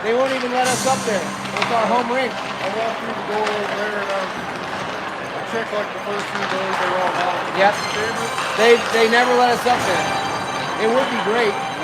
They won't even let us up there. It's our home rink. I walked through the door over there and I checked like the first few days they were all out. Yep. They never let us up there. It would be great.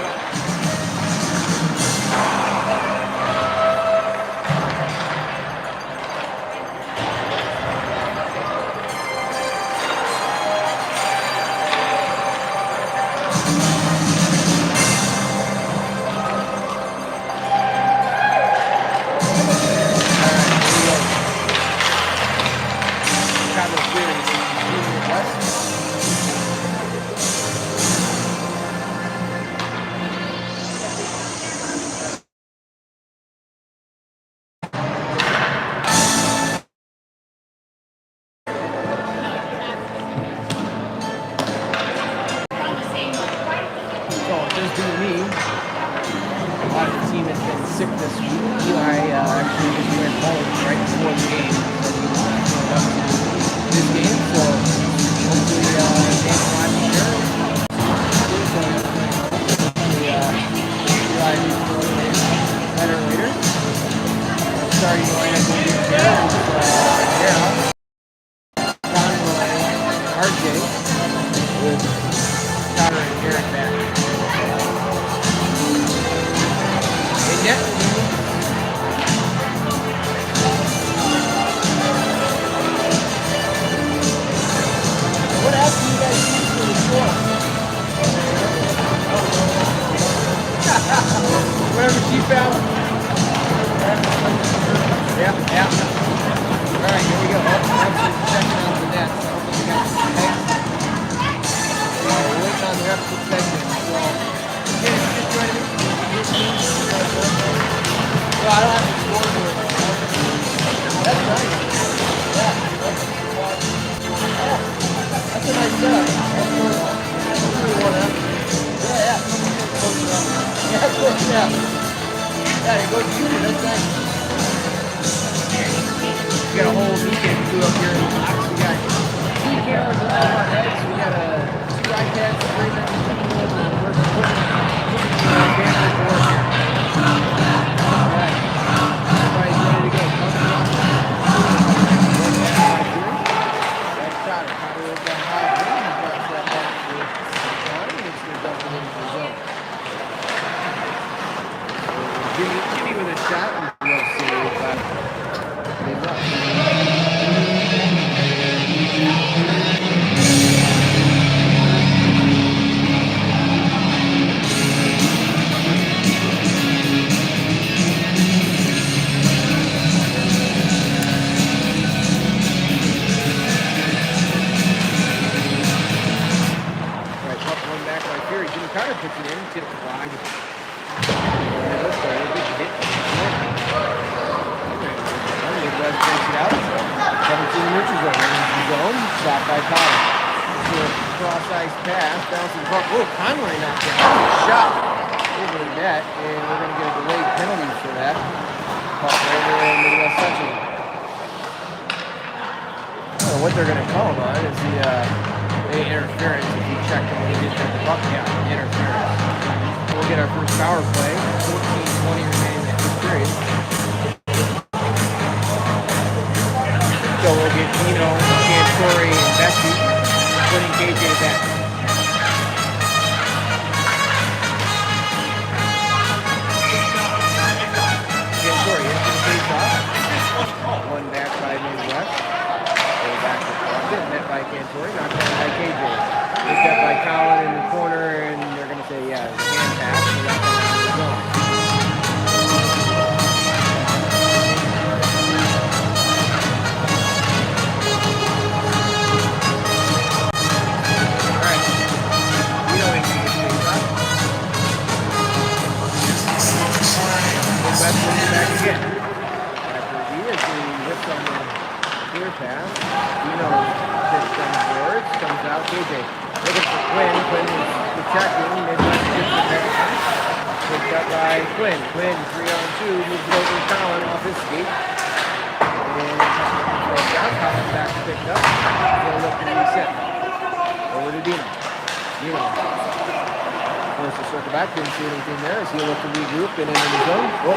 Forced to circle back, didn't see anything there as he'll look to regroup and in the zone. Oh,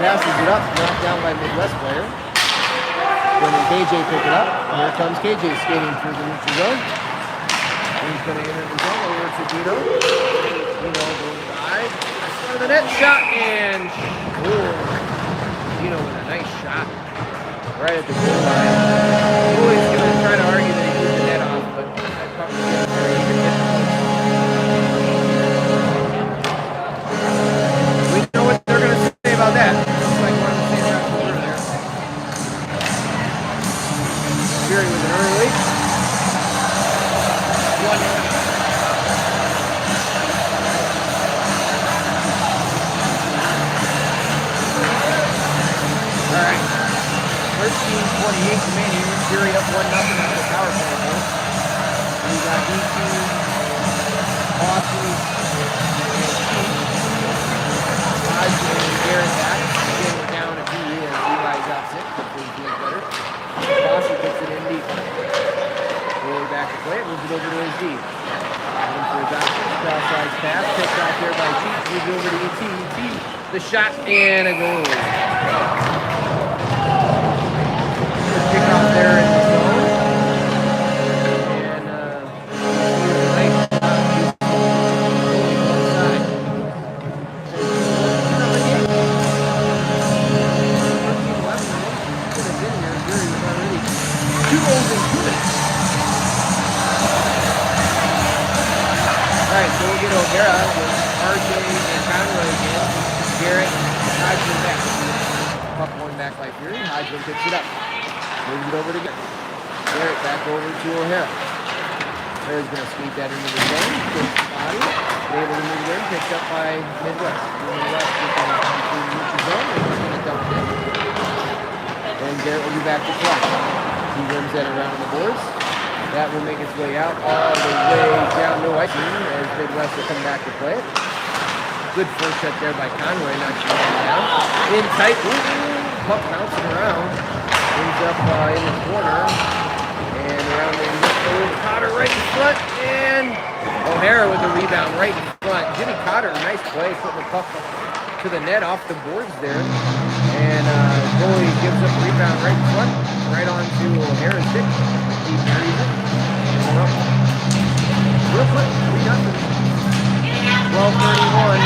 passes it up, knocked down by Midwest player. Then KJ pick it up. And here comes KJ skating through the neutral zone. He's going to enter the zone over to Dino. Dino goes wide. Front of the net shot and Dino with a nice shot right at the goal line. Boy's going to try to argue that he moved the net off, but I probably get very even hit the post. We know what they're going to say about that. Looks like one of the same guys over there. Fury with an early lead. 1-0. All right. 13:28 remaining. Fury up 1-0 after the power play goal. We got DT, Aussie, and Garrett back. Again, we're down a few and Levi's out sick. Hopefully he's doing better. Aussie puts it in deep. Really back to play it, moves it over to his D. Looking for his option. Cross-size pass, picked out there by Cheech. Moves over to ET. ET, the shot, and a goal. Kick off there in the zone. And nice side. 2 goals in 2 minutes. All right, so we'll get O'Hara with RJ and Conroy again. Garrett, Hodgman back. Puck one back by Fury. Hodgman picks it up. Moves it over to Garrett. Garrett back over to O'Hara. O'Hara's going to skate that into the zone. Gets the body. Able to move it in. Picked up by Midwest. Midwest gets in the neutral zone. And he's going to dump it in. And Garrett will be back to collect. He wins that around the boards. That will make its way out all the way down no ice as Midwest will come back to play it. Good first shot there by Conroy, knocks it down. In tight, puck bouncing around. Ends up in the corner. And around there, Cotter right in front. And O'Hara with the rebound right in front. Jimmy Cotter, nice play, putting the puck to the net off the boards there. And goalie gives up a rebound right in front, right onto O'Hara's stick. He buries it. Real quick, 3-0. 12:31.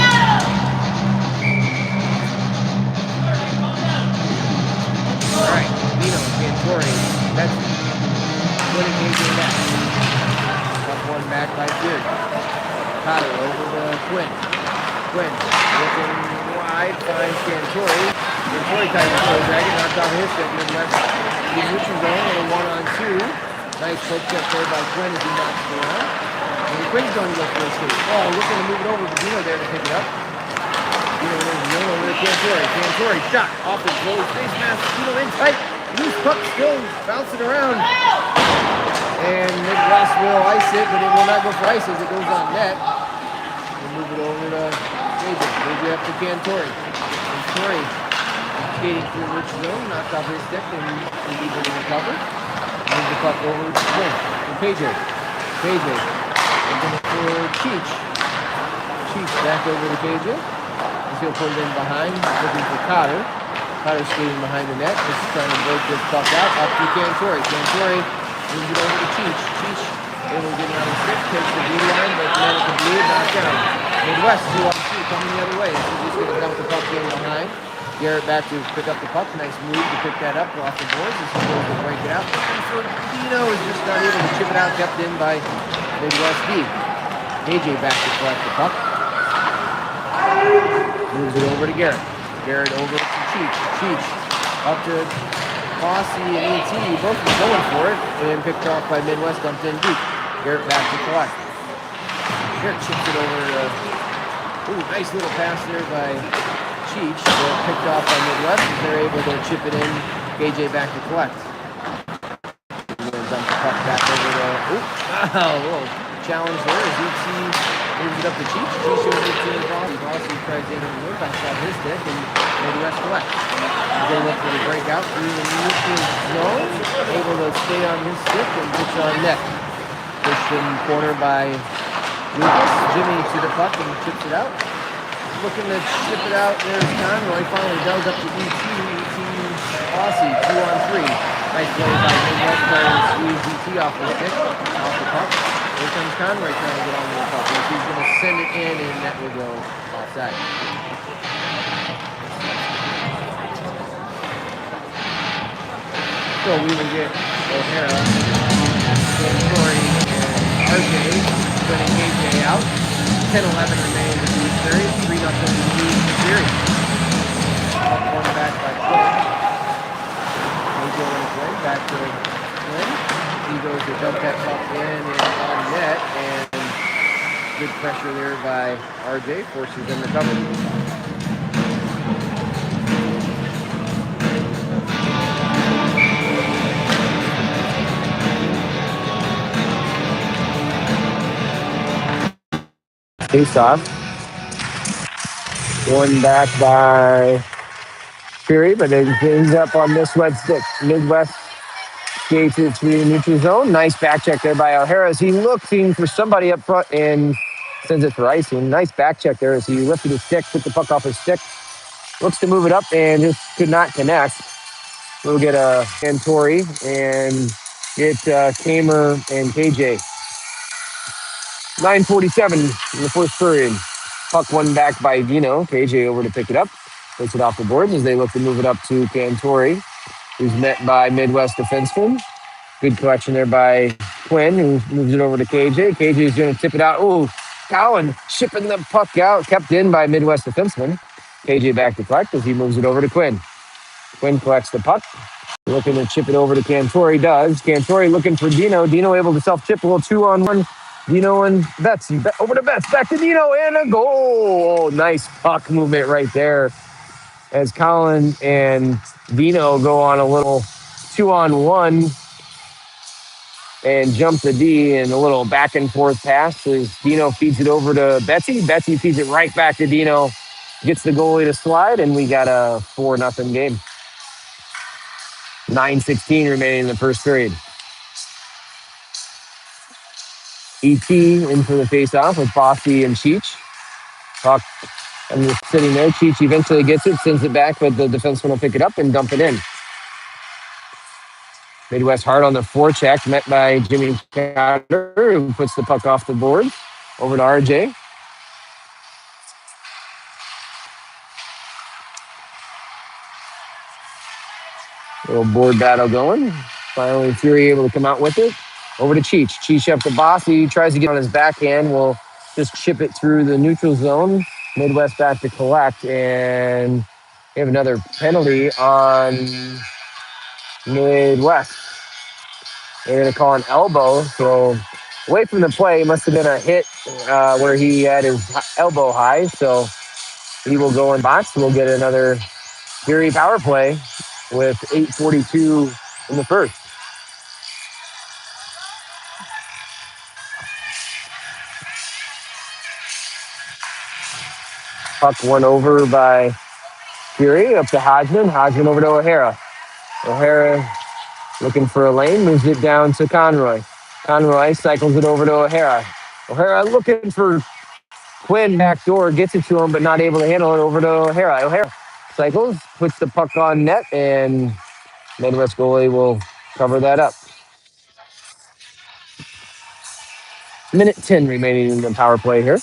All right, Dino, Cantori, that's winning KJ back. Up one back by Fury. Cotter over to Quinn. Quinn looking wide, finds Cantori. Cantori ties the toe dragon, knocked off his stick, and left the neutral zone with a 1-on-2. Nice poke check there by Quinn as he knocks it around. And Quinn's going to go for a skate. Oh, looking to move it over to Dino there to pick it up. Dino over to Cantori. Cantori shot off his goalie face mask. Dino in tight. Loose puck still bouncing around. And Midwest will ice it, but it will not go for ice as it goes on net. We'll move it over to KJ. KJ up to Cantori. Cantori skating through the rich zone, knocked off his stick and he's able to recover. Moves the puck over to Quinn. And KJ. KJ looking for Cheech. Cheech back over to KJ. He'll put it in behind, looking for Cotter. Cotter skating behind the net. Just trying to break this puck out. Up to Cantori. Cantori moves it over to Cheech. Cheech able to get it on his stick. Takes the blue line, but the man at the blue, knocked down. Midwest 2-on-2 coming the other way. This is just going to dump the puck in behind. Garrett back to pick up the puck. Nice move to pick that up off the boards as he goes to break it out. And for Dino is just not able to chip it out. Kept in by Midwest D. KJ back to collect the puck. Moves it over to Garrett. Garrett over to Cheech. Cheech up to Fossey and ET. Both are going for it. And picked off by Midwest, dumped in deep. Garrett back to collect. Garrett chips it over to... Ooh, nice little pass there by Cheech. Picked off by Midwest as they're able to chip it in. KJ back to collect. And then dump the puck back over to... Ooh, wow, a little challenge there as ET moves it up to Cheech. Cheech shows it to Fossey. Fossey tries to enter the wood, backs off his stick, and Midwest collects. They look for the breakout through the neutral zone. Able to stay on his stick and puts on net. Pushed in corner by Lucas, Jimmy to the puck and chips it out. Looking to chip it out. There's Conroy. Finally dug up to ET. Aussie, 2-on-3. Nice play by Midwest trying to squeeze ET off the stick, off the puck. Here comes Conroy trying to get on the puck. He's going to send it in, and that will go offside. So we will get O'Hara, Corey, and RJ sending KJ out. 10-11 remaining in the first period. 3-0 lead in the series. Up one back by Quinn. KJ and Quinn back to Quinn. He goes to dump that puck in and on net, and good pressure there by RJ, forces them to cover. Face off. One back by Fury, but it ends up on this wet stick. Midwest skates it through the neutral zone. Nice back check there by O'Hara as he looking for somebody up front and sends it for icing. Nice back check there as he lifted his stick, took the puck off his stick. Looks to move it up and just could not connect. We'll get a Cantori and get Kamer and KJ. 9:47 in the first period. Puck one back by Dino. KJ over to pick it up. Puts it off the board as they look to move it up to Cantori, who's met by Midwest defenseman. Good collection there by Quinn, who moves it over to KJ. KJ's going to tip it out. Oh, Cowan shipping the puck out. Kept in by Midwest defenseman. KJ back to collect as he moves it over to Quinn. Quinn collects the puck. Looking to chip it over to Cantori. Does. Cantori looking for Dino. Dino able to self-chip a little 2-on-1. Dino and Betts. Over to Betts. Back to Dino and a goal. Nice puck movement right there as Colin and Dino go on a little 2-on-1 and jump the D and a little back and forth pass as Dino feeds it over to Betsy. Betsy feeds it right back to Dino. Gets the goalie to slide, and we got a 4-0 game. 9:16 remaining in the first period. ET in for the face-off with Bossy and Cheech. Puck and just sitting there. Cheech eventually gets it, sends it back, but the defenseman will pick it up and dump it in. Midwest hard on the forecheck, met by Jimmy Carter, who puts the puck off the board. Over to RJ. Little board battle going. Finally, Fury able to come out with it. Over to Cheech. Cheech up to Bossy. He tries to get on his backhand. Will just chip it through the neutral zone. Midwest back to collect. And we have another penalty on Midwest. They're going to call an elbow. So away from the play, must have been a hit where he had his elbow high. So he will go in box. We'll get another Fury power play with 8:42 in the first. Puck won over by Fury, up to Hodgman. Hodgman over to O'Hara. O'Hara looking for a lane, moves it down to Conroy. Conroy cycles it over to O'Hara. O'Hara looking for Quinn back door, gets it to him, but not able to handle it over to O'Hara. O'Hara cycles, puts the puck on net, and Midwest goalie will cover that up. Minute 10 remaining in the power play here.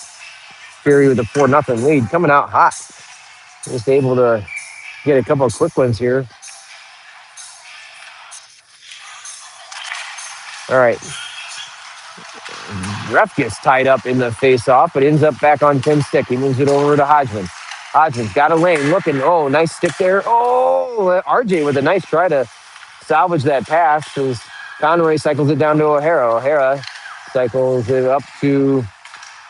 Fury with a 4-0 lead, coming out hot. Just able to get a couple of quick ones here. All right. Ref gets tied up in the face-off, but ends up back on Tim's stick. He moves it over to Hodgman. Hodgman's got a lane, looking. Oh, nice stick there. Oh, RJ with a nice try to salvage that pass as Conroy cycles it down to O'Hara. O'Hara cycles it up to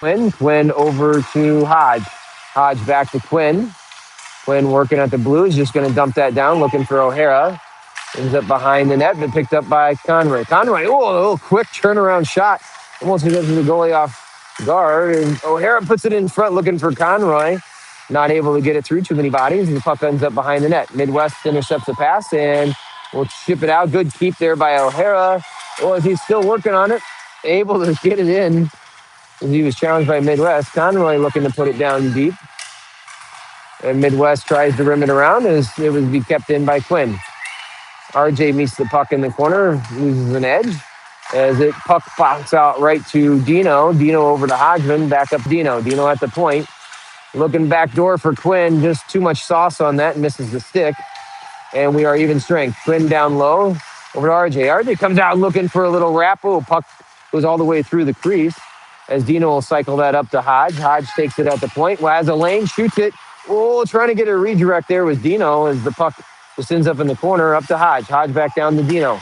Quinn. Quinn over to Hodge. Hodge back to Quinn. Quinn working at the Blues, just going to dump that down, looking for O'Hara. Ends up behind the net, but picked up by Conroy. Conroy, oh, a little quick turnaround shot. Almost gets the goalie off guard. And O'Hara puts it in front, looking for Conroy. Not able to get it through too many bodies. The puck ends up behind the net. Midwest intercepts the pass and will chip it out. Good keep there by O'Hara. Well, as he's still working on it, able to get it in. He was challenged by Midwest. Conroy looking to put it down deep. And Midwest tries to rim it around as it would be kept in by Quinn. RJ meets the puck in the corner, loses an edge. As it puck bounces out right to Dino. Dino over to Hodgman, back up Dino. Dino at the point. Looking back door for Quinn. Just too much sauce on that, misses the stick. And we are even strength. Quinn down low over to RJ. RJ comes out looking for a little wrap. Oh, puck goes all the way through the crease as Dino will cycle that up to Hodge. Hodge takes it at the point. Has a lane, shoots it. Oh, trying to get a redirect there was Dino as the puck just ends up in the corner up to Hodge. Hodge back down to Dino.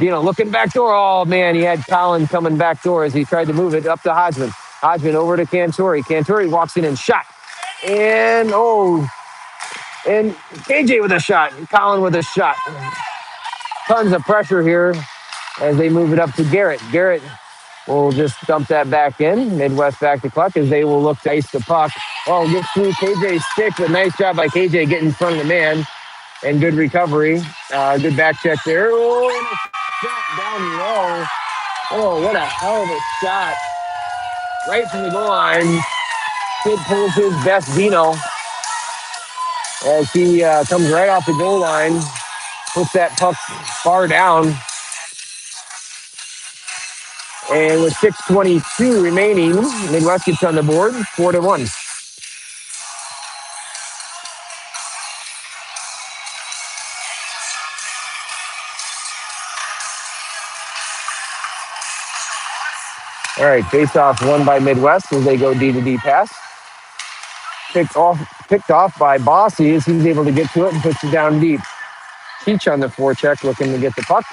Dino looking back door. Oh, man, he had Colin coming back door as he tried to move it up to Hodgman. Hodgman over to Cantori. Cantori walks in and shot. And KJ with a shot. Colin with a shot. Tons of pressure here as they move it up to Garrett. Garrett will just dump that back in. Midwest back to Cluck as they will look to ice the puck. Oh, gets through KJ's stick, but nice job by KJ getting in front of the man. And good recovery. Good back check there. Oh, and a shot down low. Oh, what a hell of a shot. Right from the goal line. Kid pulls his best Dino as he comes right off the goal line. Puts that puck far down. And with 6:22 remaining, Midwest gets on the board, 4-1. All right, face-off won by Midwest as they go D-to-D pass. Picked off by Bossy as he's able to get to it and puts it down deep. Teach on the forecheck looking to get the puck.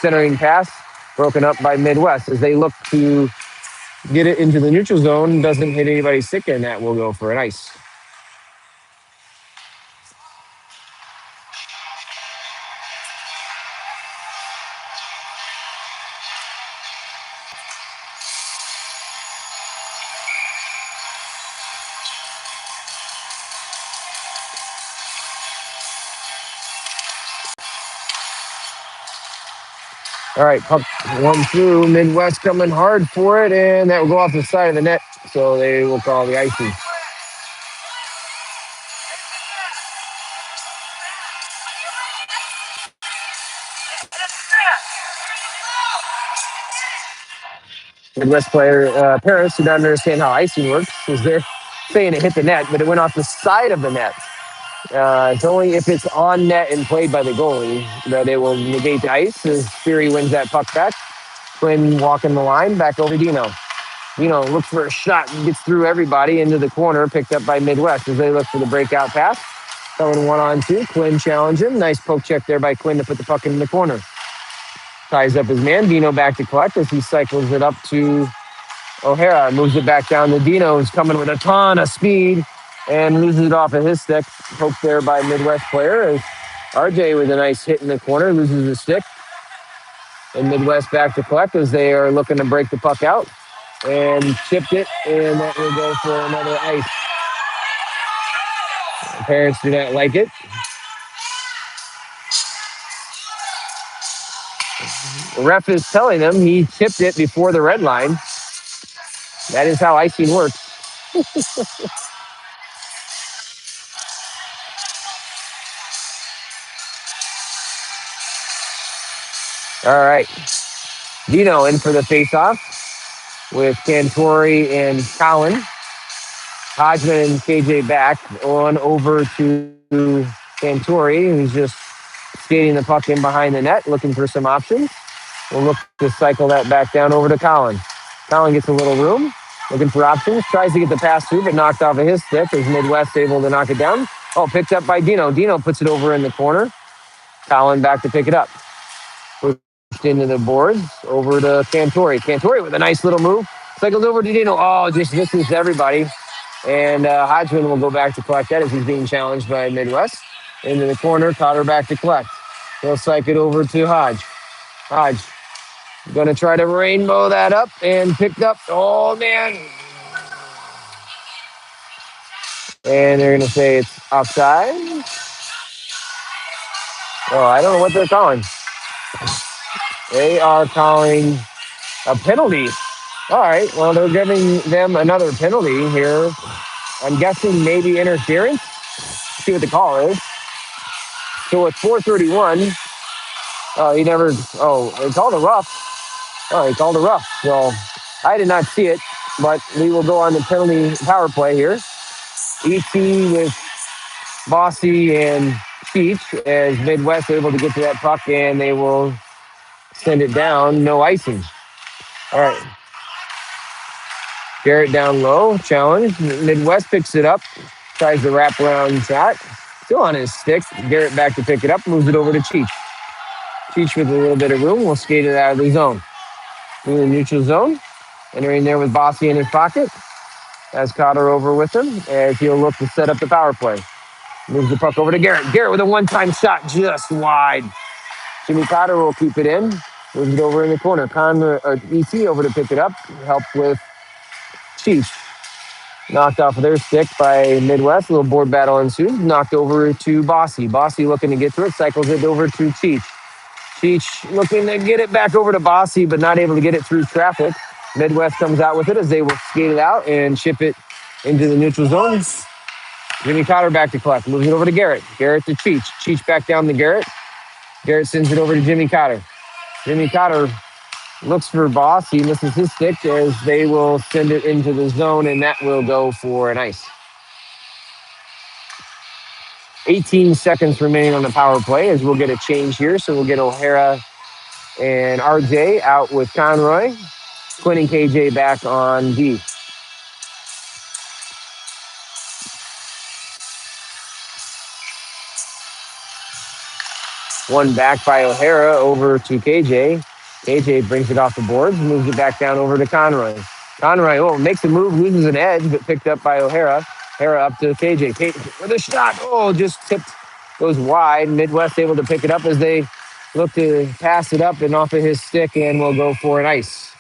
Centering pass broken up by Midwest as they look to get it into the neutral zone. Doesn't hit anybody's stick, and that will go for an ice. All right, puck one through. Midwest coming hard for it, and that will go off the side of the net, so they will call the icing. Midwest player parents who don't understand how icing works is they're saying it hit the net, but it went off the side of the net. It's only if it's on net and played by the goalie that it will negate the ice as Fury wins that puck back. Quinn walking the line back over Dino. Dino looks for a shot and gets through everybody into the corner, picked up by Midwest as they look for the breakout pass. Going 1-on-2. Quinn challenging. Nice poke check there by Quinn to put the puck in the corner. Ties up his man. Dino back to collect as he cycles it up to O'Hara. Moves it back down to Dino, who's coming with a ton of speed and loses it off of his stick. Poked there by Midwest player as RJ with a nice hit in the corner, loses the stick. And Midwest back to collect as they are looking to break the puck out. And chipped it, and that will go for another ice. The parents do not like it. The ref is telling them he tipped it before the red line. That is how icing works. All right. Dino in for the faceoff with Cantori and Colin. Hodgman and KJ back on over to Cantori, who's just skating the puck in behind the net, looking for some options. We'll look to cycle that back down over to Colin. Colin gets a little room, looking for options, tries to get the pass through, but knocked off of his stick. Is Midwest able to knock it down? Oh, picked up by Dino. Dino puts it over in the corner. Colin back to pick it up. Pushed into the boards, over to Cantori. Cantori with a nice little move. Cycles over to Dino. Oh, just misses everybody. And Hodgman will go back to collect that as he's being challenged by Midwest. Into the corner, Cotter back to collect. He'll cycle it over to Hodge. Hodge going to try to rainbow that up and picked up. Oh, man. And they're going to say it's offside. Oh, I don't know what they're calling. They are calling a penalty All right. Well, they're giving them another penalty here. I'm guessing maybe interference. See what the call is. So it's 4:31. Oh, he never. Oh, he called a rough. Oh, he called a rough. So I did not see it, but we will go on the penalty power play here. ET with Bossy and Peach as Midwest able to get to that puck, and they will send it down. No icing. All right. Garrett down low. Challenge. Midwest picks it up. Tries the wraparound shot. Still on his stick. Garrett back to pick it up. Moves it over to Cheech. Cheech with a little bit of room will skate it out of the zone. In the neutral zone. Entering there with Bossy in his pocket. Has Cotter over with him as he'll look to set up the power play. Moves the puck over to Garrett. Garrett with a one-time shot just wide. Jimmy Cotter will keep it in. Moves it over in the corner. ET over to pick it up. Help with Cheech. Knocked off of their stick by Midwest. A little board battle ensues. Knocked over to Bossy. Bossy looking to get through it. Cycles it over to Cheech. Cheech looking to get it back over to Bossy, but not able to get it through traffic. Midwest comes out with it as they will skate it out and ship it into the neutral zone. Jimmy Cotter back to collect. Moves it over to Garrett. Garrett to Cheech. Cheech back down to Garrett. Garrett sends it over to Jimmy Cotter. Jimmy Cotter looks for Boss. He misses his stick as they will send it into the zone, and that will go for an ice. 18 seconds remaining on the power play as we'll get a change here. So we'll get O'Hara and RJ out with Conroy. Quinn and KJ back on D. One back by O'Hara over to KJ. KJ brings it off the boards, moves it back down over to Conroy. Conroy, makes a move, loses an edge, but picked up by O'Hara. O'Hara up to KJ. KJ with a shot. Just tipped, goes wide. Midwest able to pick it up as they look to pass it up and off of his stick, and will go for an ice.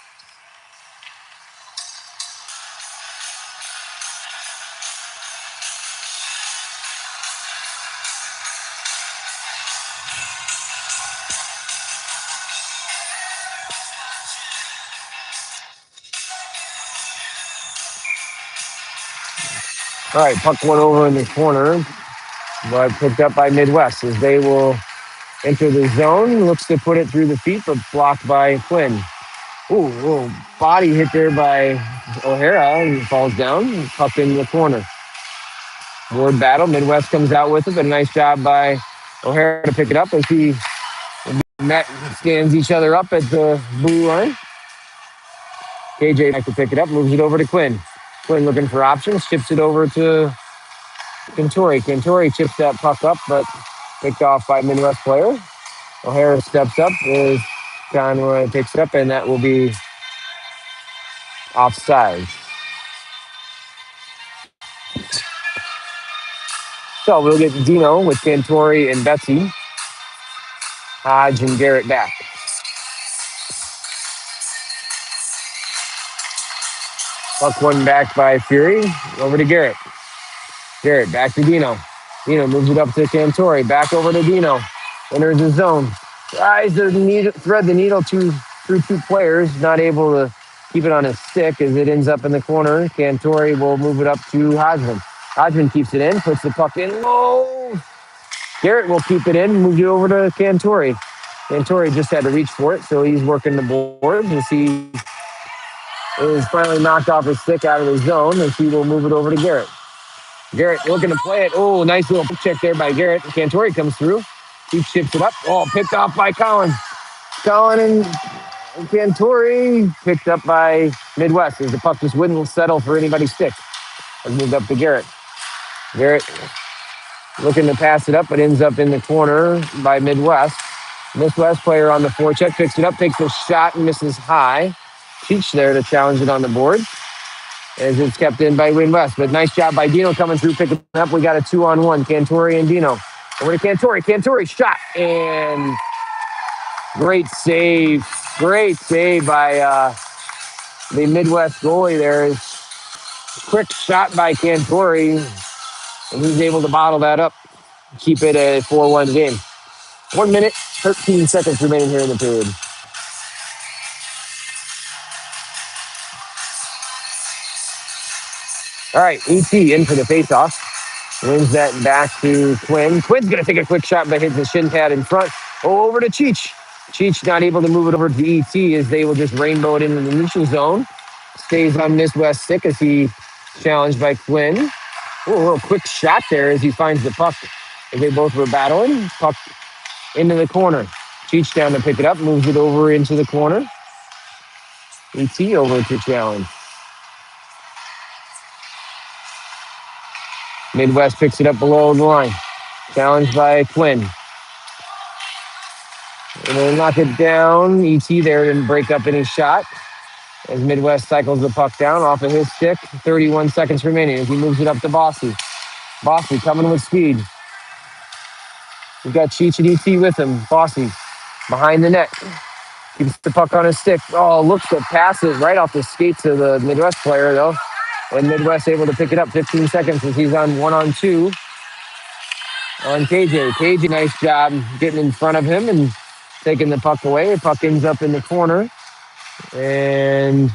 All right, puck went over in the corner, but picked up by Midwest as they will enter the zone. Looks to put it through the feet, but blocked by Quinn. Little body hit there by O'Hara. He falls down, puck in the corner. Board battle. Midwest comes out with it, but a nice job by O'Hara to pick it up as he stands each other up at the blue line. KJ back to pick it up, moves it over to Quinn. Quinn looking for options, chips it over to Cantori. Cantori chips that puck up, but picked off by Midwest player. O'Hara steps up as Conroy picks it up, and that will be offside. So we'll get Dino with Cantori and Betsy. Hodge and Garrett back. Puck one back by Fury. Over to Garrett. Garrett back to Dino. Dino moves it up to Cantori. Back over to Dino. Enters the zone. Tries to thread the needle through two players. Not able to keep it on his stick as it ends up in the corner. Cantori will move it up to Hodgman. Hodgman keeps it in. Puts the puck in low. Garrett will keep it in. Move it over to Cantori. Cantori just had to reach for it, so he's working the boards as he is finally knocked off his stick out of the zone as he will move it over to Garrett. Garrett looking to play it. Nice little check there by Garrett. Cantori comes through. He chips it up. Picked off by Colin. Colin and Cantori picked up by Midwest as the puck just wouldn't settle for anybody's stick. It moved up to Garrett. Garrett looking to pass it up, but ends up in the corner by Midwest. Midwest player on the forecheck picks it up, takes a shot and misses high. Cheech there to challenge it on the board as it's kept in by Midwest. But nice job by Dino coming through, picking it up. We got a 2-on-1, Cantori and Dino. Over to Cantori. Cantori shot, and great save. Great save by the Midwest goalie there. Quick shot by Cantori, and he's able to bottle that up, keep it a 4-1 game. 1 minute, 13 seconds remaining here in the period. All right, ET in for the faceoff. Wins that back to Quinn. Quinn's going to take a quick shot, but hits the shin pad in front. Oh, over to Cheech. Cheech not able to move it over to ET as they will just rainbow it into the neutral zone. Stays on Miss West stick as he challenged by Quinn. Oh, a little quick shot there as he finds the puck. As they both were battling. Puck into the corner. Cheech down to pick it up, moves it over into the corner. ET over to challenge. Midwest picks it up below the line. Challenged by Quinn. And they knock it down. ET there didn't break up any shot. As Midwest cycles the puck down off of his stick. 31 seconds remaining as he moves it up to Bossy. Bossy coming with speed. We've got Cheech and ET with him. Bossy behind the net. Keeps the puck on his stick. Oh, looks to pass it right off the skates of the Midwest player, though. And Midwest able to pick it up 15 seconds as he's on 1-on-2 on KJ. KJ, nice job getting in front of him and taking the puck away. The puck ends up in the corner. And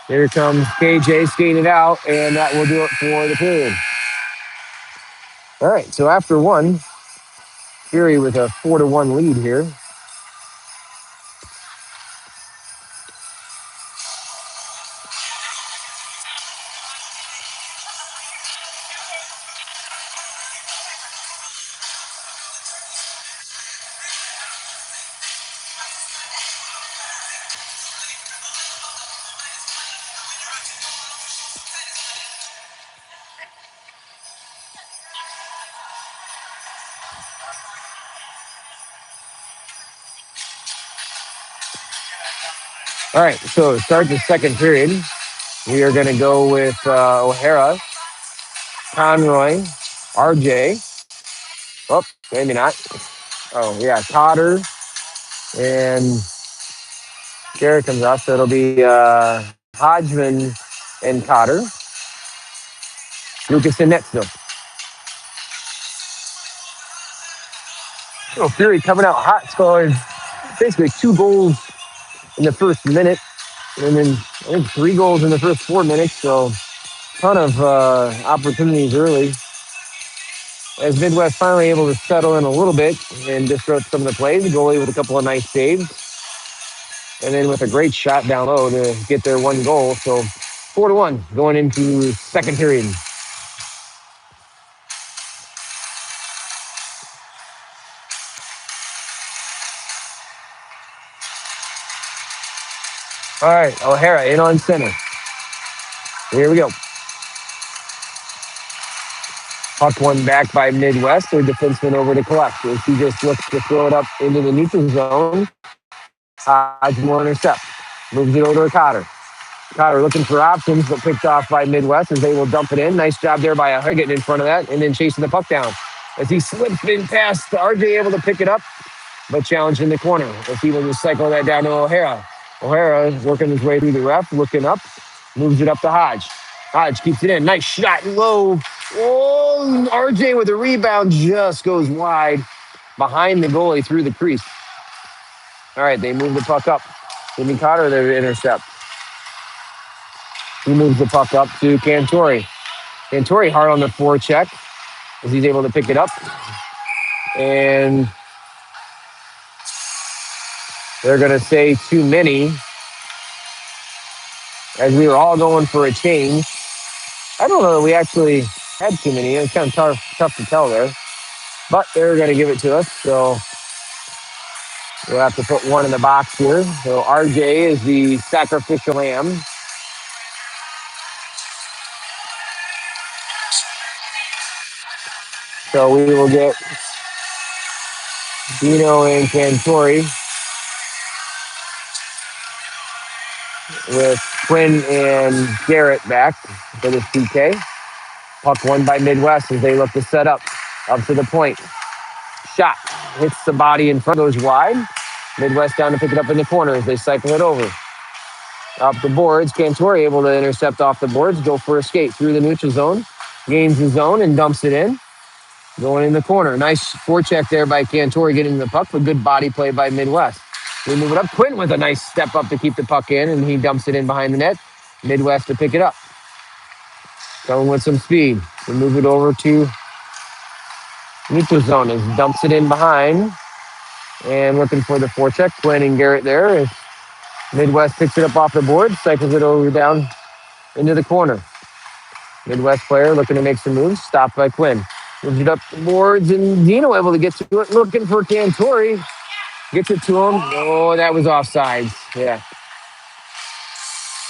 here comes KJ skating it out, and that will do it for the period. All right, so after one, Fury with a 4-1 lead here. All right, so to start the second period, we are going to go with O'Hara, Conroy, RJ. Oh, maybe not. Oh, yeah, Cotter and Garrett comes off. So it'll be Hodgman and Cotter. Lucas and Netstill. Oh, Fury coming out hot, scoring basically 2 goals in the first minute. And then I think 3 goals in the first 4 minutes. So ton of opportunities early. As Midwest finally able to settle in a little bit and disrupt some of the plays, the goalie with a couple of nice saves. And then with a great shot down low to get their 1 goal. So 4-1 going into second period. All right, O'Hara in on center. Here we go. Puck one back by Midwest. Their defenseman over to collect. As he just looks to throw it up into the neutral zone. Hodgman will intercept. Moves it over to Cotter. Cotter looking for options, but picked off by Midwest as they will dump it in. Nice job there by O'Hara getting in front of that and then chasing the puck down. As he slips in past RJ, able to pick it up, but challenged in the corner. As he will just cycle that down to O'Hara. O'Hara is working his way through the ref, looking up, moves it up to Hodge. Hodge keeps it in. Nice shot low. Oh, RJ with a rebound just goes wide behind the goalie through the crease. All right, they move the puck up. Jimmy Cotter there to intercept. He moves the puck up to Cantori. Cantori hard on the forecheck as he's able to pick it up. And they're going to say too many as we were all going for a change. I don't know that we actually had too many. It's kind of tough to tell there. But they're going to give it to us, so we'll have to put 1 in the box here. So RJ is the sacrificial lamb. So we will get Dino and Cantori with Quinn and Garrett back for this PK. Puck won by Midwest as they look to set up to the point. Shot hits the body in front, goes wide. Midwest down to pick it up in the corner as they cycle it over. Up the boards, Cantori able to intercept off the boards, go for a skate through the neutral zone, gains the zone and dumps it in. Going in the corner. Nice forecheck there by Cantori getting the puck, but good body play by Midwest. We move it up. Quinn with a nice step up to keep the puck in, and he dumps it in behind the net. Midwest to pick it up. Going with some speed. We move it over to neutral zone as dumps it in behind. And looking for the forecheck. Quinn and Garrett there as Midwest picks it up off the board, cycles it over down into the corner. Midwest player looking to make some moves. Stopped by Quinn. Moves it up the boards, and Dino able to get to it. Looking for Cantori. Gets it to him. Oh, that was offsides. Yeah.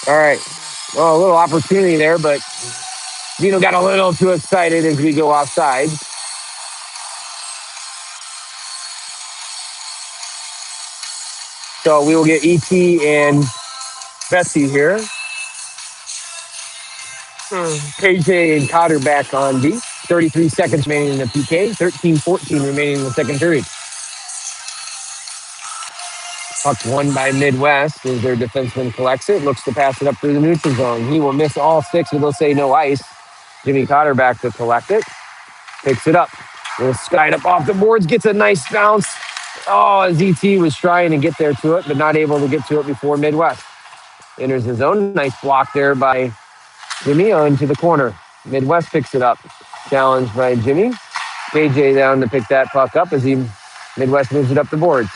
All right. Well, a little opportunity there, but Dino got a little too excited as we go offside. So we will get ET and Betsy here. KJ and Cotter back on D. 33 seconds remaining in the PK. 13-14 remaining in the second period. Puck won by Midwest as their defenseman collects it. Looks to pass it up through the neutral zone. He will miss all six, but they'll say no ice. Jimmy Cotter back to collect it. Picks it up. Little skide up off the boards. Gets a nice bounce. Oh, as ET was trying to get there to it, but not able to get to it before Midwest. Enters the zone. Nice block there by Jimmy into the corner. Midwest picks it up. Challenged by Jimmy. KJ down to pick that puck up as Midwest moves it up the boards.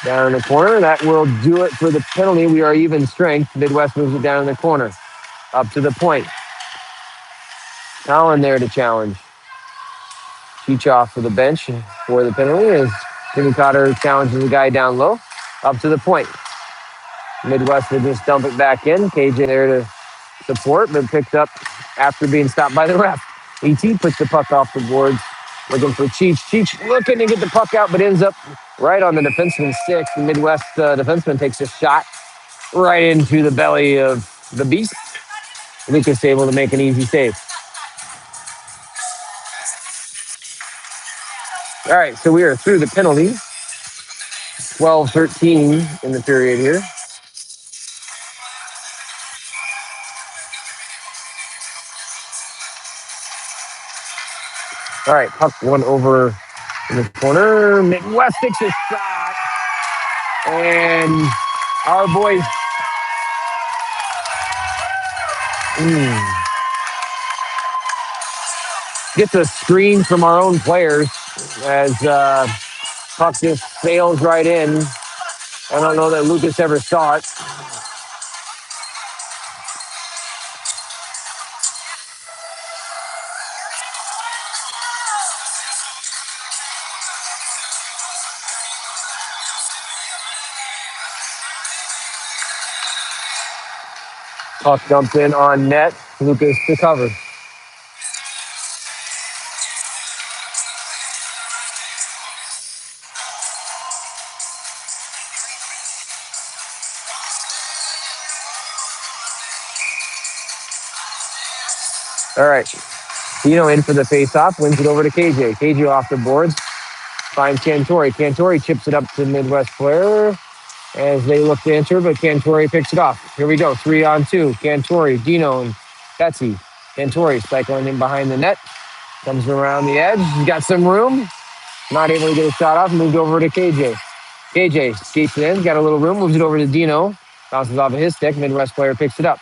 Down in the corner. That will do it for the penalty. We are even strength. Midwest moves it down in the corner. Up to the point. Colin there to challenge. Teach off for the bench for the penalty as Jimmy Cotter challenges the guy down low. Up to the point. Midwest will just dump it back in. KJ there to support, but picked up after being stopped by the ref. ET puts the puck off the boards, looking for Cheech. Cheech looking to get the puck out, but ends up right on the defenseman's stick. The Midwest defenseman takes a shot right into the belly of the beast. Lucas able to make an easy save. All right, so we are through the penalty. 12-13 in the period here. All right, puck one over in the corner. Midwest takes a shot. And our boys gets a screen from our own players as puck just sails right in. I don't know that Lucas ever saw it. Puck dumped in on net. Lucas to cover. All right. Dino in for the face-off. Wins it over to KJ. KJ off the boards. Finds Cantori. Cantori chips it up to the Midwest player as they look to enter, but Cantori picks it off. Here we go. 3-on-2. Cantori, Dino, and Betsy. Cantori cycling in behind the net. Comes around the edge. He's got some room. Not able to get a shot off. Moved over to KJ. KJ skates it in. Got a little room. Moves it over to Dino. Bounces off of his stick. Midwest player picks it up.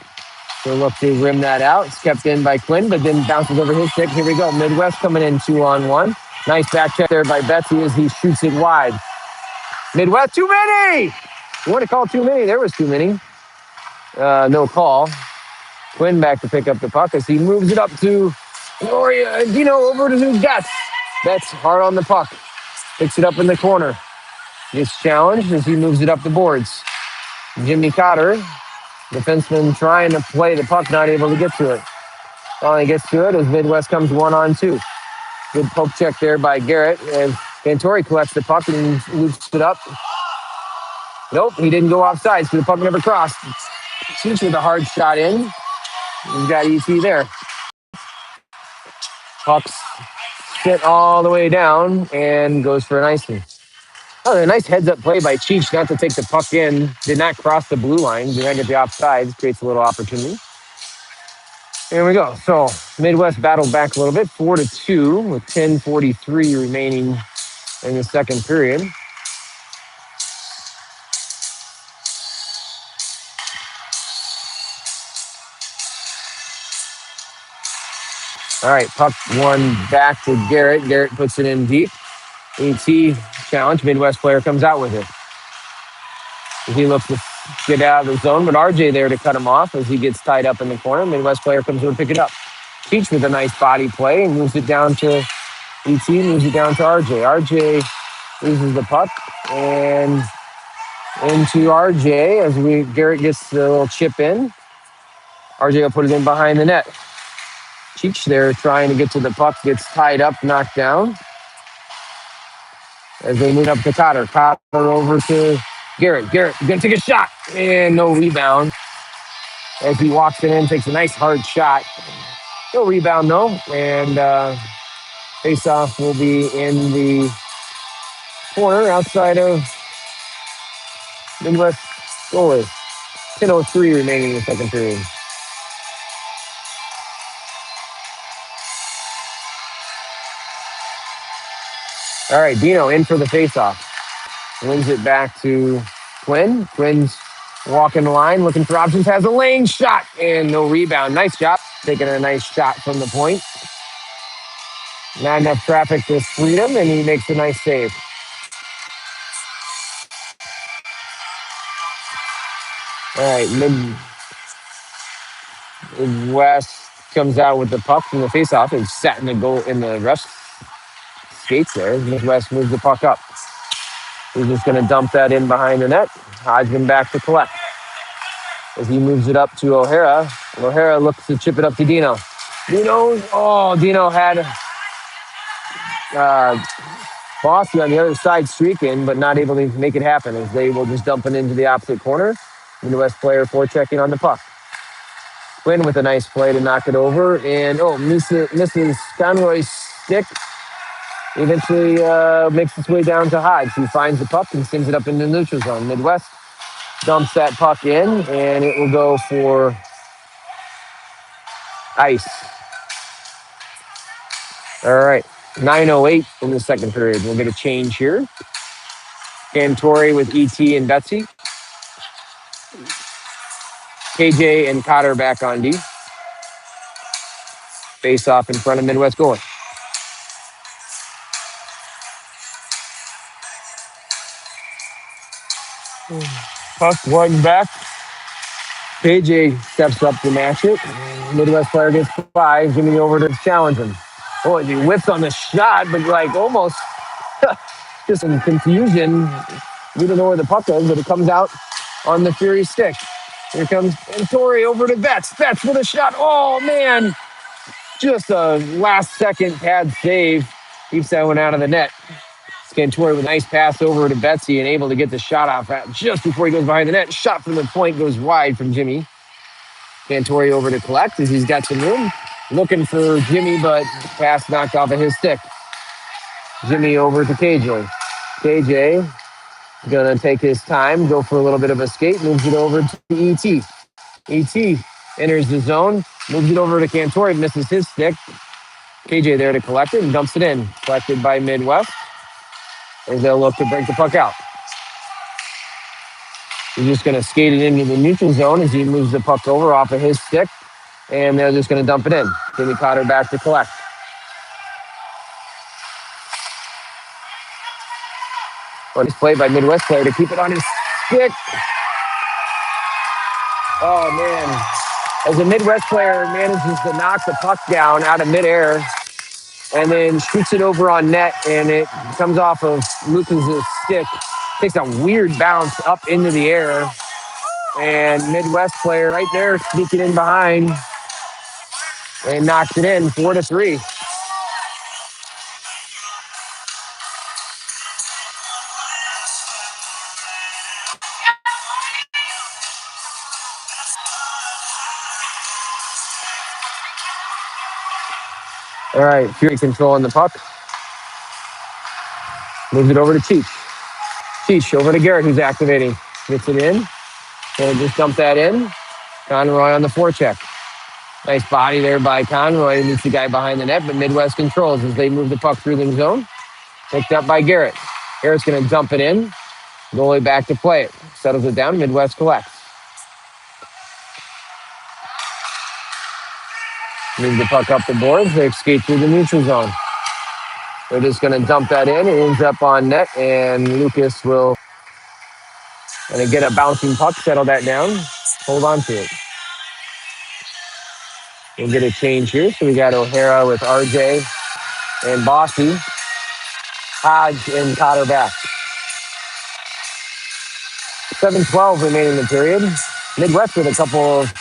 So look to rim that out. It's kept in by Quinn, but then bounces over his stick. Here we go. Midwest coming in 2-on-1. Nice back check there by Betsy as he shoots it wide. Midwest, too many! You want to call too many? There was too many. No call. Quinn back to pick up the puck as he moves it up to Gloria. Dino over to Betts. Betts hard on the puck. Picks it up in the corner. Gets challenged as he moves it up the boards. Jimmy Cotter, defenseman trying to play the puck, not able to get to it. Finally gets to it as Midwest comes 1-on-2. Good poke check there by Garrett as Cantori collects the puck and loops it up. Nope, he didn't go offside, so the puck never crossed. Cheech with a hard shot in. He's got EC there. Puck's hit all the way down and goes for an icing. Oh, a nice heads-up play by Cheech not to take the puck in. Did not cross the blue line. Did not get the offsides. Creates a little opportunity. Here we go. So Midwest battled back a little bit, 4-2 with 10:43 remaining in the second period. All right, puck one back to Garrett. Garrett puts it in deep. ET challenge. Midwest player comes out with it. He looks to get out of the zone, but RJ there to cut him off as he gets tied up in the corner. Midwest player comes over to pick it up. Teach with a nice body play and moves it down to ET, moves it down to RJ. RJ loses the puck and into RJ as Garrett gets the little chip in. RJ will put it in behind the net. Cheech there trying to get to the puck, gets tied up, knocked down. As they move up to Cotter. Cotter over to Garrett. Garrett gonna take a shot and no rebound. As he walks it in, takes a nice hard shot. No rebound though, and face-off will be in the corner outside of Midwest goalie. 10:03 remaining in the second period. All right, Dino in for the face-off. Wins it back to Quinn. Quinn's walking the line, looking for options, has a lane shot and no rebound. Nice job, taking a nice shot from the point. Not enough traffic to freedom, and he makes a nice save. All right, Midwest comes out with the puck from the faceoff and sat in the goal in the ref's skates there. Midwest moves the puck up. He's just going to dump that in behind the net. Hodgman back to collect. As he moves it up to O'Hara, and O'Hara looks to chip it up to Dino. Dino had Bossy on the other side streaking, but not able to make it happen as they will just dump it into the opposite corner. Midwest player forechecking on the puck. Quinn with a nice play to knock it over, and misses Conroy's stick. Eventually makes its way down to Hodge. He finds the puck and sends it up into the neutral zone. Midwest dumps that puck in, and it will go for ice. All right, 9:08 in the second period. We'll get a change here. Cantori with ET and Betsy. KJ and Cotter back on D. Face off in front of Midwest goalie. Puck one back. KJ steps up to match it. Midwest player gets 5. Jimmy over to challenge him. Boy, he whips on the shot, but like almost just in confusion. We don't know where the puck is, but it comes out on the Fury stick. Here comes Cantori over to Betts. Betts with a shot. Oh, man. Just a last-second pad save. Keeps that one out of the net. Cantori with a nice pass over to Betsy and able to get the shot off just before he goes behind the net. Shot from the point goes wide from Jimmy. Cantori over to collect as he's got some room. Looking for Jimmy, but pass knocked off of his stick. Jimmy over to KJ. KJ gonna take his time, go for a little bit of a skate, moves it over to ET. ET enters the zone, moves it over to Cantori, misses his stick. KJ there to collect it and dumps it in. Collected by Midwest. As they'll look to break the puck out. He's just going to skate it into the neutral zone as he moves the puck over off of his stick. And they're just going to dump it in. Jimmy Cotter back to collect. Well, nice play by Midwest player to keep it on his stick. Oh, man. As a Midwest player manages to knock the puck down out of midair and then shoots it over on net, and it comes off of Lucas' stick. Takes a weird bounce up into the air. And Midwest player right there sneaking in behind and knocks it in 4-3. All right, Fury controlling the puck. Moves it over to Cheech. Cheech over to Garrett, who's activating. Gets it in. And just dump that in. Conroy on the forecheck. Nice body there by Conroy. Meets the guy behind the net, but Midwest controls as they move the puck through the zone. Picked up by Garrett. Garrett's going to dump it in. Goalie back to play it. Settles it down. Midwest collects. Move the puck up the boards. They skate through the neutral zone. They're just going to dump that in. It ends up on net, and Lucas will going to get a bouncing puck, settle that down, hold on to it. We'll get a change here. So we got O'Hara with RJ and Bossy, Hodge and Cotter back. 7:12 remaining in the period. Midwest with a couple of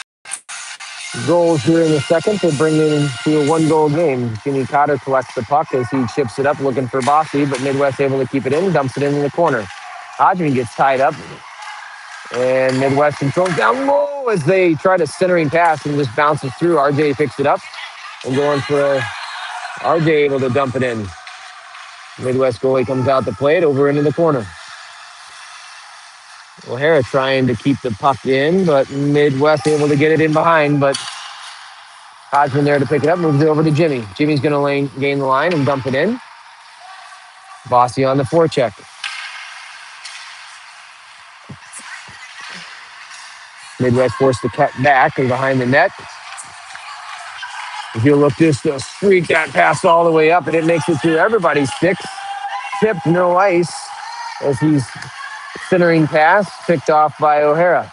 goals here in the second to bring it to a 1-goal game. Jimmy Cotter collects the puck as he chips it up looking for Bossy, but Midwest able to keep it in, dumps it into the corner. Hodgman gets tied up, and Midwest controls down low as they try to centering pass and just bounces through. RJ picks it up and going for RJ able to dump it in. Midwest goalie comes out to play it over into the corner. O'Hara trying to keep the puck in, but Midwest able to get it in behind, but Hodgman there to pick it up, moves it over to Jimmy. Jimmy's going to gain the line and dump it in. Bossy on the forecheck. Midwest forced to cut back and behind the net. If you look just to streak that pass all the way up, and it makes it to everybody's sticks. Tipped, no ice, as he's centering pass, picked off by O'Hara.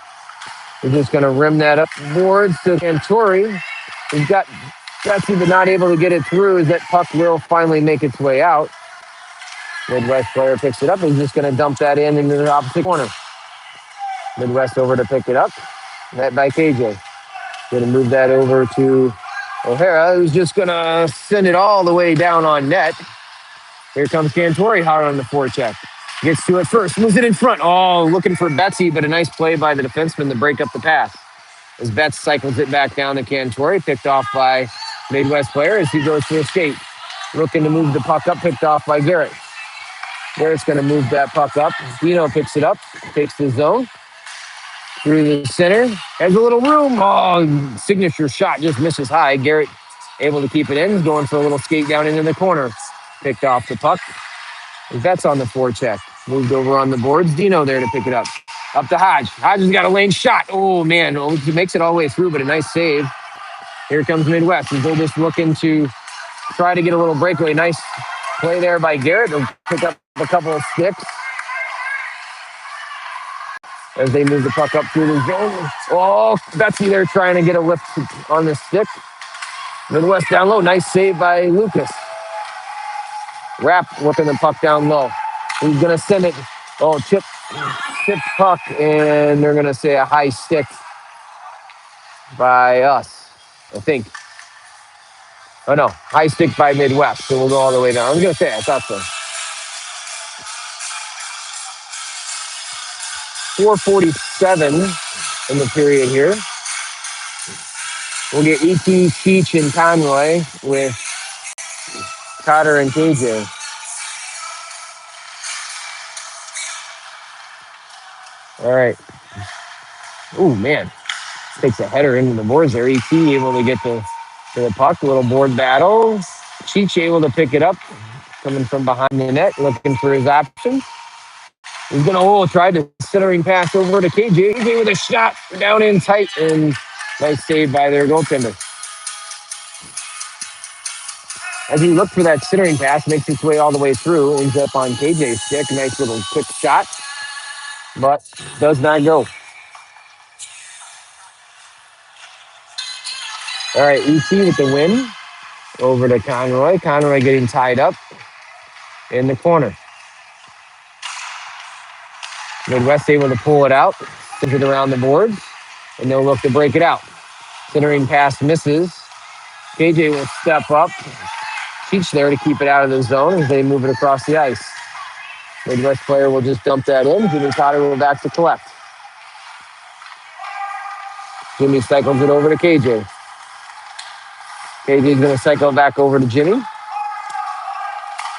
We're just going to rim that up boards to Cantori. He's got Betsy, but not able to get it through as that puck will finally make its way out. Midwest player picks it up. He's just going to dump that in into the opposite corner. Midwest over to pick it up. Net by KJ. Going to move that over to O'Hara, who's just going to send it all the way down on net. Here comes Cantori hard on the forecheck. Gets to it first, moves it in front. Oh, looking for Betsy, but a nice play by the defenseman to break up the pass. As Betts cycles it back down to Cantori, picked off by Midwest player as he goes for a skate. Looking to move the puck up, picked off by Garrett. Garrett's going to move that puck up. Dino picks it up, takes the zone. Through the center, has a little room. Oh, signature shot just misses high. Garrett able to keep it in, going for a little skate down into the corner. Picked off the puck. Betts on the forecheck. Moved over on the boards. Dino there to pick it up. Up to Hodge. Hodge has got a lane shot. Oh, man. He makes it all the way through, but a nice save. Here comes Midwest. As they're just looking to try to get a little breakaway. Nice play there by Garrett. They'll pick up a couple of sticks as they move the puck up through the zone. Oh, Betsy there trying to get a lift on the stick. Midwest down low. Nice save by Lucas. Rapp working the puck down low. He's going to send it. Oh, chip puck, and they're going to say a high stick by us, I think. Oh, no, high stick by Midwest, so we'll go all the way down. I was going to say, I thought so. 4:47 in the period here. We'll get E.T., Cheech, and Conroy with Cotter and KJ. All right. Oh, man. Takes a header into the boards there. E.T. able to get to the puck. A little board battle. Cheech able to pick it up. Coming from behind the net, looking for his option. He's going to try the centering pass over to KJ. KJ with a shot down in tight, and nice save by their goaltender. As he looked for that centering pass, makes its way all the way through, ends up on KJ's stick. Nice little quick shot, but does not go. All right, E.T. with the win over to Conroy. Conroy getting tied up in the corner. Midwest able to pull it out, sends it around the board, and they'll look to break it out. Centering pass misses. KJ will step up. Cheech there to keep it out of the zone as they move it across the ice. Midwest player will just dump that in. Jimmy Cotter will back to collect. Jimmy cycles it over to KJ. KJ's going to cycle back over to Jimmy.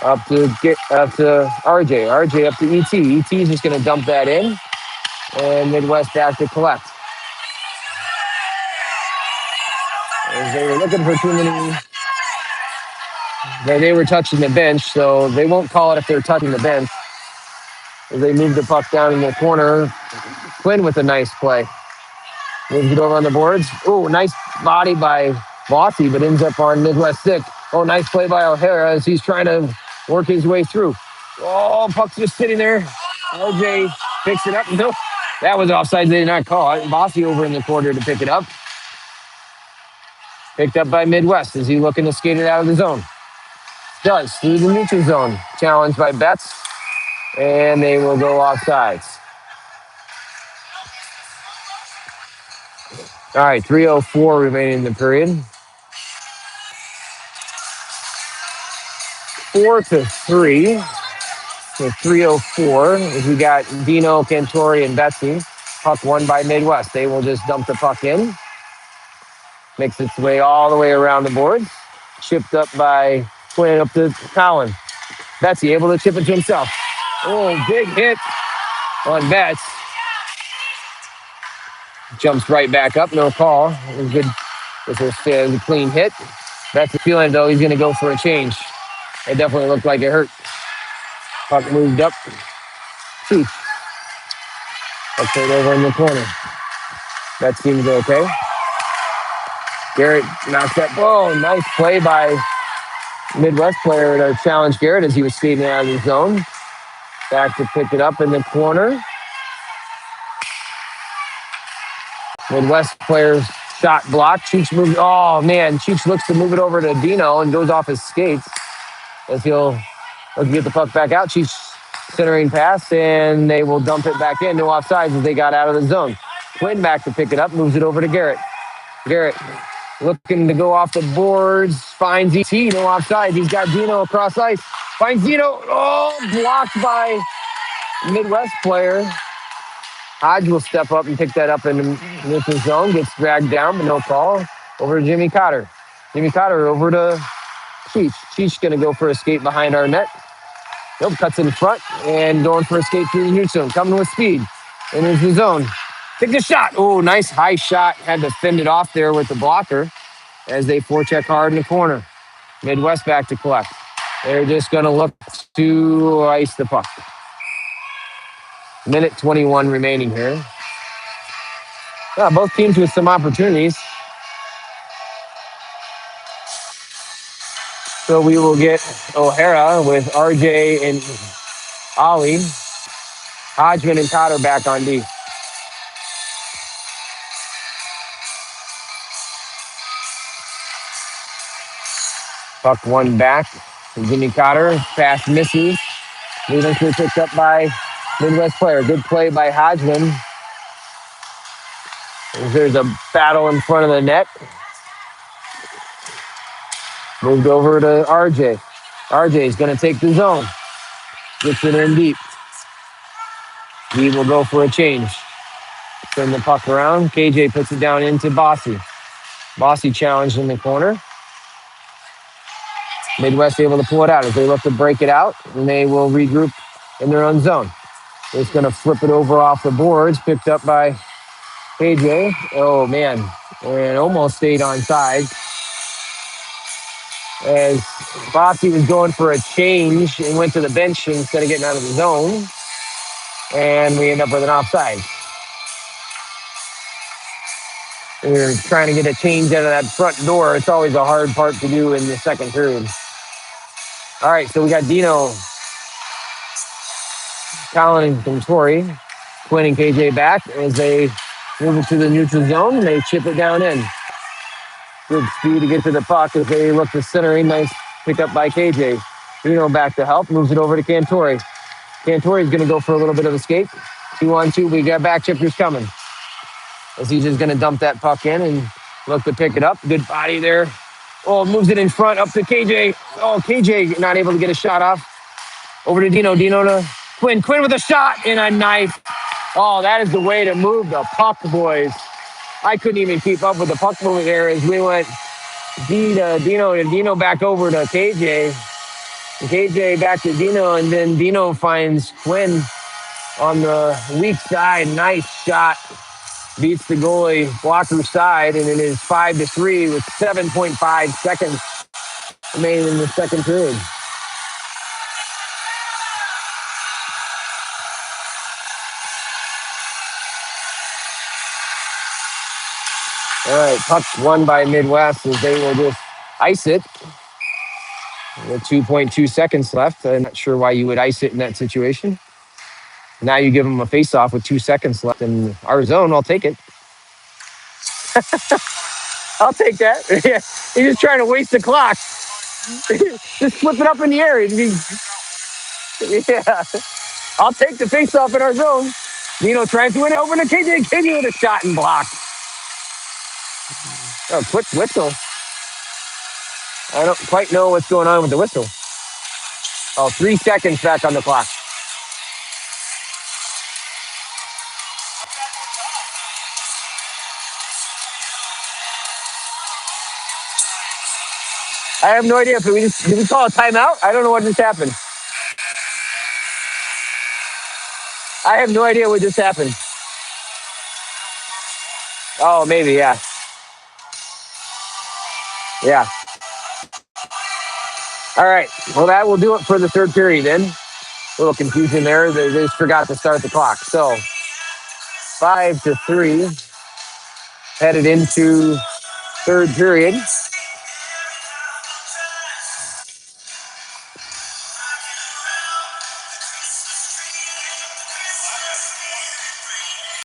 Up to RJ. RJ up to E.T. E.T's just going to dump that in. And Midwest back to collect. As they were looking for too many. They were touching the bench, so they won't call it if they're touching the bench. As they move the puck down in the corner. Quinn with a nice play. Moves it over on the boards. Oh, nice body by Bossy, but ends up on Midwest stick. Oh, nice play by O'Hara as he's trying to work his way through. Oh, puck's just sitting there. RJ picks it up. Nope. That was offside. They did not call it. Bossy over in the corner to pick it up. Picked up by Midwest. Is he looking to skate it out of the zone? Does. Through the neutral zone. Challenged by Betts. And they will go offsides. All right, 3:04 remaining in the period. 4-3. So 3:04. We got Dino, Cantori, and Betsy. Puck won by Midwest. They will just dump the puck in. Makes its way all the way around the board. Chipped up by Quinn up to Colin. Betsy able to chip it to himself. Oh, big hit on Betts. Jumps right back up. No call. It was good. This was a clean hit. Betts is feeling though he's going to go for a change. It definitely looked like it hurt. Puck moved up. Chief. Puck right over in the corner. That seems okay. Garrett knocks that. Oh, nice play by Midwest player to challenge Garrett as he was skating out of the zone. Back to pick it up in the corner. Midwest player's shot blocked. Cheech moves. Oh, man. Cheech looks to move it over to Dino and goes off his skates as he'll look to get the puck back out. Cheech centering pass, and they will dump it back in. No offsides as they got out of the zone. Quinn back to pick it up, moves it over to Garrett. Garrett looking to go off the boards, finds ET, no offside. He's got Dino across ice. Finds Dino. Oh, blocked by Midwest player. Hodge will step up and pick that up in the neutral zone. Gets dragged down, but no call. Over to Jimmy Cotter. Jimmy Cotter over to Cheech. Cheech going to go for a skate behind our net. Nope, cuts in front and going for a skate through the neutral zone. Coming with speed. Enters the zone. Take the shot. Oh, nice high shot. Had to fend it off there with the blocker as they forecheck hard in the corner. Midwest back to collect. They're just going to look to ice the puck. Minute 21 remaining here. Yeah, both teams with some opportunities. So we will get O'Hara with RJ and Ollie. Hodgman and Cotter back on D. Puck one back from Jimmy Cotter. Pass misses. Eventually picked up by Midwest player. Good play by Hodgman. There's a battle in front of the net. Moved over to RJ. RJ is going to take the zone. Gets it in deep. He will go for a change. Turn the puck around. KJ puts it down into Bossy. Bossy challenged in the corner. Midwest able to pull it out as they look to break it out, and they will regroup in their own zone. It's going to flip it over off the boards, picked up by KJ. Oh, man. And almost stayed on side. As Bossy was going for a change and went to the bench instead of getting out of the zone. And we end up with an offside. We're trying to get a change out of that front door. It's always a hard part to do in the second period. All right, so we got Dino, Colin, and Torrey, Quinn and KJ back as they move it to the neutral zone and they chip it down in. Good speed to get to the puck as they look to centering. Nice pick up by KJ. Dino back to help, moves it over to Cantori. Cantori's going to go for a little bit of a skate. 2-on-2, we got back chippers coming. As he's just going to dump that puck in and look to pick it up. Good body there. Oh, moves it in front up to KJ. Oh, KJ not able to get a shot off. Over to Dino. Dino to Quinn. Quinn with a shot and a knife. Oh, that is the way to move the puck, boys. I couldn't even keep up with the puck movement there as we went D to Dino and Dino back over to KJ. And KJ back to Dino, and then Dino finds Quinn on the weak side. Nice shot. Beats the goalie blocker side, and it is 5-3 with 7.5 seconds remaining in the second period. All right, puck won by Midwest as they will just ice it with 2.2 seconds left. I'm not sure why you would ice it in that situation. Now you give them a face-off with 2 seconds left in our zone. I'll take it. I'll take that. Yeah, you're just trying to waste the clock. Just flip it up in the air. Yeah, I'll take the face-off in our zone. Nino tries to win it over to KJ. KJ with a shot and block. Oh, quick whistle. I don't quite know what's going on with the whistle. Oh, 3 seconds back on the clock. I have no idea if did we call a timeout? I don't know what just happened. I have no idea what just happened. Oh, maybe, yeah. Yeah. All right. Well, that will do it for the third period then. A little confusion there. They just forgot to start the clock. So 5-3 headed into third period.